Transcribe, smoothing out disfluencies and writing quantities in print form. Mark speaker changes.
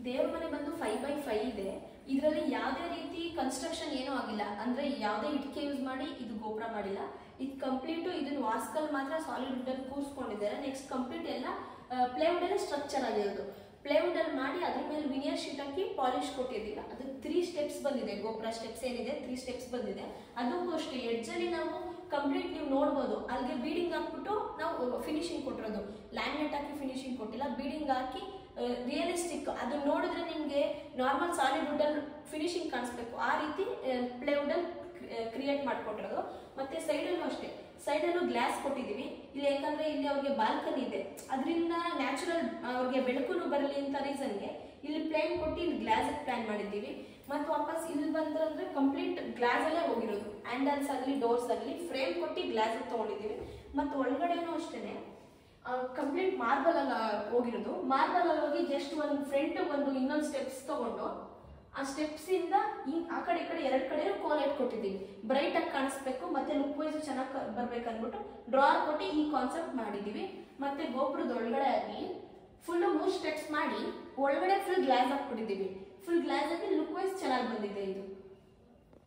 Speaker 1: ದೇವ್ರ ಮನೆ ಬಂದು 5x5 ಇದೆ. ಇದರಲ್ಲಿ ಯಾವುದೇ ರೀತಿ ಕನ್ಸ್ಟ್ರಕ್ಷನ್ ಏನೂ ಆಗಿಲ್ಲ, ಅಂದ್ರೆ ಯಾವುದೇ ಇಟ್ಟಿಗೆ ಯೂಸ್ ಮಾಡಿ ಇದು ಗೋಪುರ ಮಾಡಿಲ್ಲ. ಇದು ಕಂಪ್ಲೀಟು ಇದನ್ನ ವಾಸ್ಕಲ್ ಮಾತ್ರ ಸಾಲಿಡ್ ವುಡ್ ಅಲ್ಲಿ ಕೂರಿಸ್ಕೊಂಡಿದ್ದಾರೆ. ನೆಕ್ಸ್ಟ್ ಕಂಪ್ಲೀಟ್ ಎಲ್ಲ ಪ್ಲೇವುಡ್ ಅಲ್ಲಿ ಸ್ಟ್ರಕ್ಚರ್ ಆಗಿರೋದು. ಪ್ಲೇವುಡ್ ಅಲ್ಲಿ ಮಾಡಿ ಅದ್ರ ಮೇಲೆ ವಿನಿಯರ್ ಶೀಟ್ ಹಾಕಿ ಪಾಲಿಶ್ ಕೊಟ್ಟಿದ್ದೀವಿ. ಅದು 3 ಸ್ಟೆಪ್ಸ್ ಬಂದಿದೆ. ಗೋಪುರ ಸ್ಟೆಪ್ಸ್ ಏನಿದೆ 3 ಸ್ಟೆಪ್ಸ್ ಬಂದಿದೆ. ಅದಕ್ಕೂ ಅಷ್ಟೇ ಎಡ್ಜ್ ಅಲ್ಲಿ ನಾವು ಕಂಪ್ಲೀಟ್ ನೀವು ನೋಡ್ಬೋದು, ಅಲ್ಲಿಗೆ ಬೀಡಿಂಗ್ ಹಾಕ್ಬಿಟ್ಟು ನಾವು ಫಿನಿಶಿಂಗ್ ಕೊಟ್ಟಿರೋದು. ಲ್ಯಾಮಿನೇಟ್ ಹಾಕಿ ಫಿನಿಶಿಂಗ್ ಕೊಟ್ಟಿಲ್ಲ, ಬೀಡಿಂಗ್ ಹಾಕಿ ರಿಯಲಿಸ್ಟಿಕ್. ಅದು ನೋಡಿದ್ರೆ ನಿಮಗೆ ನಾರ್ಮಲ್ ಸಾಲಿಡ್ ವುಡ್ ಅಲ್ಲಿ ಫಿನಿಶಿಂಗ್ ಕಾಣಿಸ್ಬೇಕು, ಆ ರೀತಿ ಪ್ಲೇವುಡ್ ಅಲ್ಲಿ ಕ್ರಿಯೇಟ್ ಮಾಡ್ಕೊಟ್ಟಿರೋದು. ಮತ್ತೆ ಸೈಡಲ್ಲೂ ಅಷ್ಟೇ, ಸೈಡಲ್ಲೂ ಗ್ಲಾಸ್ ಕೊಟ್ಟಿದ್ದೀವಿ. ಇಲ್ಲಿ ಯಾಕಂದ್ರೆ ಇಲ್ಲಿ ಅವ್ರಿಗೆ ಬಾಲ್ಕನಿ ಇದೆ, ಅದರಿಂದ ನ್ಯಾಚುರಲ್ ಅವ್ರಿಗೆ ಬೆಳಕು ಬರಲಿ ಅಂತ ರೀಸನ್ಗೆ ಇಲ್ಲಿ ಪ್ಲೇನ್ ಕೊಟ್ಟು ಇಲ್ಲಿ ಗ್ಲಾಸ್ ಪ್ಲಾನ್ ಮಾಡಿದ್ದೀವಿ. ಮತ್ತು ವಾಪಸ್ ಇಲ್ಲಿ ಬಂದ್ರೆ ಕಂಪ್ಲೀಟ್ ಗ್ಲಾಸ್ ಅಲ್ಲೇ ಹೋಗಿರೋದು. ಹ್ಯಾಂಡಲ್ಸ್ ಆಗಲಿ ಡೋರ್ಸ್ ಆಗಲಿ ಫ್ರೇಮ್ ಕೊಟ್ಟು ಗ್ಲಾಸ್ ತಗೊಂಡಿದ್ದೀವಿ. ಮತ್ತು ಒಳಗಡೆನೂ ಅಷ್ಟೇನೆ ಕಂಪ್ಲೀಟ್ ಮಾರ್ಬಲ್ ಅಲ್ಲಿ ಹೋಗಿರೋದು. ಮಾರ್ಬಲ್ ಅಲ್ಲಿ ಹೋಗಿ ಜಸ್ಟ್ ಒಂದು ಫ್ರಂಟ್ ಒಂದು ಇನ್ನೊಂದು ಸ್ಟೆಪ್ಸ್ ತಗೊಂಡು ಆ ಸ್ಟೆಪ್ಸ್ ಇಂದ ಆ ಕಡೆ ಈ ಕಡೆ 2 ಕಡೆ ಕೋಲೈಟ್ ಕೊಟ್ಟಿದ್ದೀವಿ. ಬ್ರೈಟ್ ಆಗಿ ಕಾಣಿಸ್ಬೇಕು ಮತ್ತೆ ಲುಕ್ ವೈಸ್ ಚೆನ್ನಾಗಿ ಬರ್ಬೇಕನ್ಬಿಟ್ಟು ಡ್ರಾರ್ ಕೊಟ್ಟು ಈ ಕಾನ್ಸೆಪ್ಟ್ ಮಾಡಿದೀವಿ. ಮತ್ತೆ ಗೋಪುರದ ಒಳಗಡೆ ಆಗಿ ಫುಲ್ 3 ಸ್ಟೆಪ್ಸ್ ಮಾಡಿ ಒಳಗಡೆ ಫುಲ್ ಗ್ಲಾಸ್ ಹಾಕ್ಬಿಟ್ಟಿದ್ದೀವಿ. ಫುಲ್ ಗ್ಲಾಸ್ ಆಗಿ ಲುಕ್ ವೈಸ್ ಚೆನ್ನಾಗಿ ಬಂದಿದೆ ಇದು.